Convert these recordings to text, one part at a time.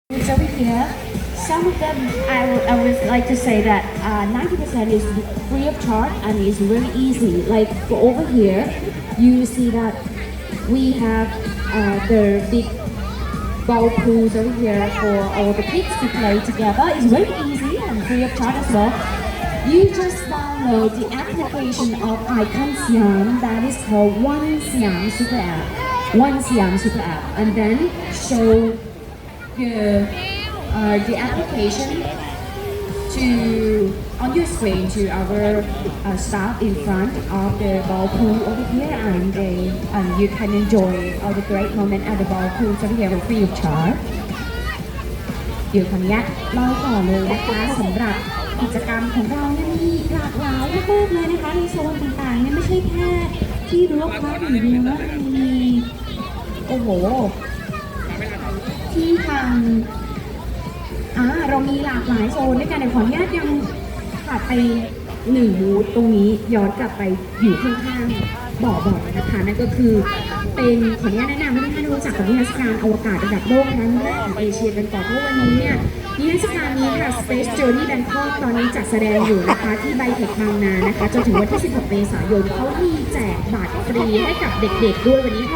It's over here. Some of them, I would like to say that 90% is free of charge and is really easy. Like for over here, you see that we have the big ball pools over here for all the kids to play together. It's very easy and free of charge as well. You just download the application of Icon Siam that is called One Siam Super App. One Siam Super App, and then show the application to on your screen to our staff in front of the ball pool over here, and you can enjoy all the great moment at the ball pool over here for free of charge. เดี๋ยวขออนุญาตเล่าต่อเลยนะคะสำหรับกิจกรรมของเราเนี่ยมีหลากหลายมากๆเลยนะคะในโซนต่างๆเนี่ยไม่ใช่แค่ที่รั้วพักอย่างเดียวนะมีโอ้โหที่ทางเรามีหลากหลายโซนด้วยกันเดี๋ยวขออนุญาตยังถัดไป1บูธตรงนี้ย้อนกลับไปอยู่ข้างๆบ่อนะคะนั่นก็คือเป็นขออนุญาตแนะนำให้ทุกท่านรู้จักกับนิทรรศการอวกาศระดับโลกครั้งแรกของเอเชียกันก่อนเพราะวันนี้เนี่ยนิทรรศการนี้ค่ะ Space Journey Bangkok ตอนนี้จัดแสดงอยู่นะคะที่ไบเทคบางนานะคะจนถึงวันที่16 เมษายนเขามีแจกบัตรฟรีให้กับเด็กๆด้วยวันนี้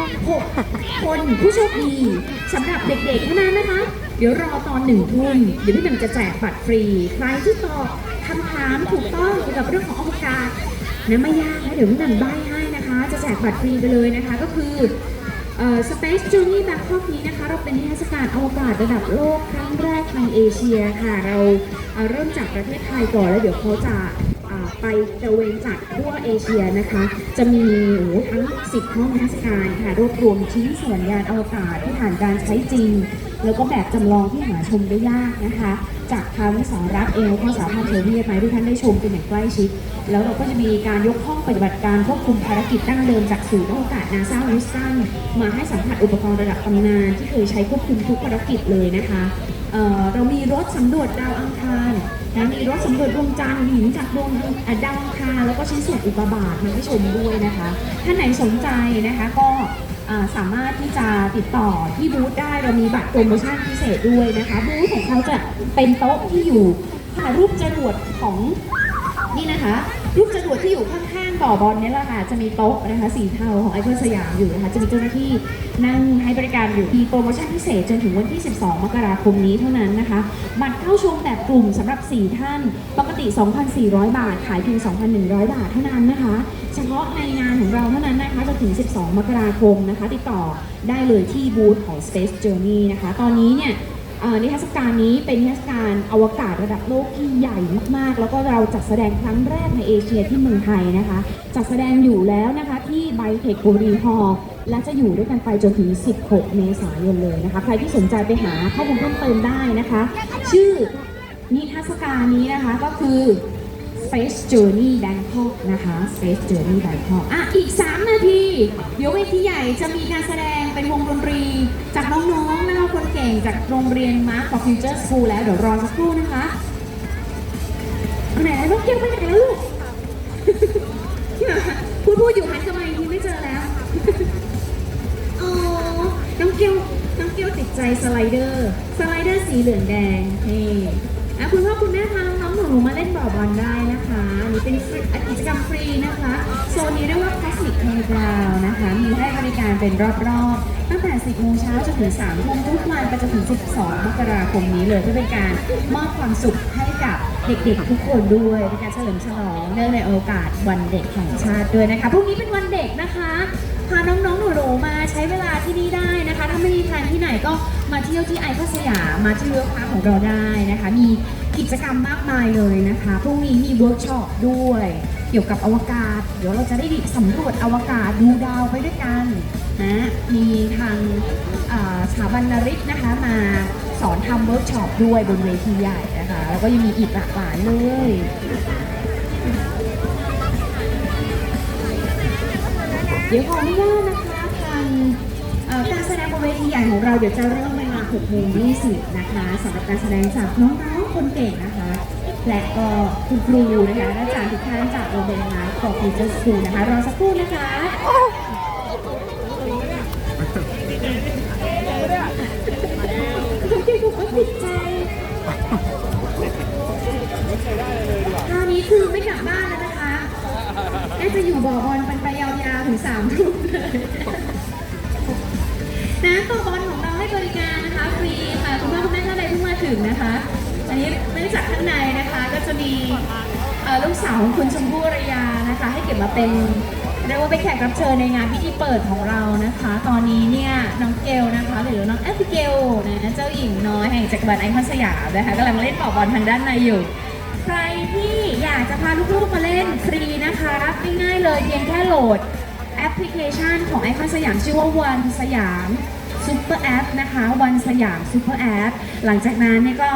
6 คนผู้โชคดีสำหรับเด็กๆเท่านั้นนะคะเดี๋ยวรอตอน1 ทุ่มเดี๋ยวพี่แบมจะแจกบัตรฟรีใครที่ตอบคำถามถูกต้องเกี่ยวกับเรื่องของอวกาศนะไม่ยากนะเดี๋ยวพี่แบมใบ้ให้นะคะจะแจกบัตรฟรีไปเลยนะคะก็คือSpace Journey Bangkok นี้นะคะเราเป็นนิทรรศการอวกาศระดับโลกครั้งแรกในเอเชียค่ะเราเริ่มจากประเทศไทยก่อนแล้วเดี๋ยวเขาจะไปตระเวนจัดทั่วเอเชียนะคะจะมีทั้ง10 ห้องนิทรรศการค่ะรวบรวมชิ้นส่วนยานอวกาศที่ผ่านการใช้จริงแล้วก็แบบจำลองที่หาชมได้ยากนะคะจากทางสหรัฐเองแล้วก็สหภาพโซเวียตมาให้ทุกท่านได้ชมเป็นอย่างใกล้ชิดแล้วเราก็จะมีการยกห้องปฏิบัติการควบคุมภารกิจดั้งเดิมจากศูนย์อวกาศนาซาฮิวสตันมาให้สัมผัสอุปกรณ์ระดับตำนานที่เคยใช้ควบคุมทุกภารกิจเลยนะคะเรามีรถสำรวจดาวอังคารนะมีรถสำรวจดวงจันทร์หินจากดวงดาวอังคารแล้วก็ชิ้นส่วนอุกกาบาตมาให้ชมด้วยนะคะท่านไหนสนใจนะคะก็สามารถที่จะติดต่อที่บูธได้เรามีบัตรโปรโมชั่นพิเศษด้วยนะคะบูธของเขาจะเป็นโต๊ะที่อยู่ถ่ายรูปจรวดของนี่นะคะรูปจรวดที่อยู่ข้างๆบ่อบอลนี่แหละค่ะจะมีโต๊ะนะคะสีเทาของไอคอนสยามอยู่นะคะจะมีเจ้าหน้าที่นั่งให้บริการอยู่มีโปรโมชั่นพิเศษจนถึงวันที่ 12 มกราคมนี้เท่านั้นนะคะบัตรเข้าชมแบบกลุ่มสำหรับ4 ท่านปกติ 2,400 บาทขายเพียง 2,100 บาทเท่านั้นนะคะเฉพาะในงานของเราเท่านั้นนะคะจะถึง 12 มกราคมนะคะติดต่อได้เลยที่บูธของ Space Journey นะคะตอนนี้เนี่ยนิทรรศการนี้เป็นนิทรรศการอวกาศระดับโลกที่ใหญ่มากๆแล้วก็เราจัดแสดงครั้งแรกในเอเชียที่เมืองไทยนะคะจัดแสดงอยู่แล้วนะคะที่ไบเทคบุรีฮอลล์และจะอยู่ด้วยกันไปจนถึง 16 เมษายนเลยนะคะใครที่สนใจไปหาข้อมูลเพิ่มเติมได้นะคะชื่อนิทรรศการนี้นะคะก็คือ Space Journey Bangkok นะคะ Space Journey Bangkok อีก 3 นาทีเดี๋ยวเวทีใหญ่จะมีการแสดงเป็นวงดนตรีจากน้องๆนะคะคนเก่งจากโรงเรียน Mark for Future School แล้วเดี๋ยวรอสักครู่นะคะไหนน้องเกียวไปไหนแล้วลูก พูดอยู่หันกลับมาอีกทีไม่เจอแล้ว อ๋อน้องเกียวติดใจสไลเดอร์สีเหลืองแดงนี่คุณพ่อคุณแม่พาน้องๆหนูมาเล่นบ่อบอลได้นะคะนี่เป็นกิจกรรมฟรีนะคะโซนนี้เรียกว่า Cosmic Playground นะคะมีให้บริการเป็นรอบๆตั้งแต่ 10 โมงเช้าจนถึง 3 ทุ่มทุกวันไปจนถึง 12 มกราคมนี้เลยเพื่อเป็นการมอบความสุขให้กับเด็กๆทุกคนด้วยเป็นการเฉลิมฉลองเนื่องในโอกาสวันเด็กแห่งชาติด้วยนะคะพรุ่งนี้เป็นวันเด็กนะคะพาน้องๆหนูๆมาใช้เวลาที่นี่ได้นะคะถ้าไม่มีแพลนที่ไหนก็มาเที่ยวที่ไอคอนสยามมาที่เวิร์คพาร์คของเราได้นะคะมีกิจกรรมมากมายเลยนะคะพรุ่งนี้มีเวิร์กช็อปด้วยเกี่ยวกับอวกาศเดี๋ยวเราจะได้สำรวจอวกาศดูดาวไปด้วยกันนะมีทางสถาบันนฤทธิ์นะคะมาสอนทำเวิร์กช็อปด้วยบนเวทีใหญ่นะคะแล้วก็ยังมีอีกหลากหลายเลยเดี๋ยวขออนุญาตนะคะทางการแสดงบนเวทีใหญ่ของเราเดี๋ยวจะเริ่มเวลา 6:20 นะคะสำหรับการแสดงจากน้องๆคนเก่งนะคะและก็คุณครูนะคะและอาจารย์ทุกท่านจากโรงเรียนมาร์ค for Future School นะคะรอสักครู่นะคะโอเค ติดใจคราวนี้คือไม่กลับบ้านแล้วนะคะน่าจะอยู่บ่อบอลไปยาวๆถึง3 ทุ่มเลยนะบ่อบอลของเราให้บริการนะคะฟรีค่ะคุณพ่อคุณแม่ท่านใดเพิ่งมาถึงนะคะ อันนี้เนื่องจากข้างในนะคะก็จะมีลูกสาวของคุณชมพู่อารยานะคะ ให้เก็บมาเป็นเรียกว่าเป็นแขกรับเชิญในงานพิธีเปิดของเรานะคะ ตอนนี้เนี่ยน้องเกลนะคะหรือน้องแอฟริเกลนะเจ้าหญิงน้อยแห่งจักรวาลไอคอนสยามนะคะกำลังเล่นบ่อบอลทางด้านในอยู่ ใครที่อยากจะพาลูกๆมาเล่นฟรีนะคะง่ายๆเลยเพียงแค่โหลดแอปพลิเคชันของไอคอนสยามชื่อว่าวันสยามซูเปอร์แอปนะคะวันสยามซูเปอร์แอปหลังจากนั้นเนี่ยก็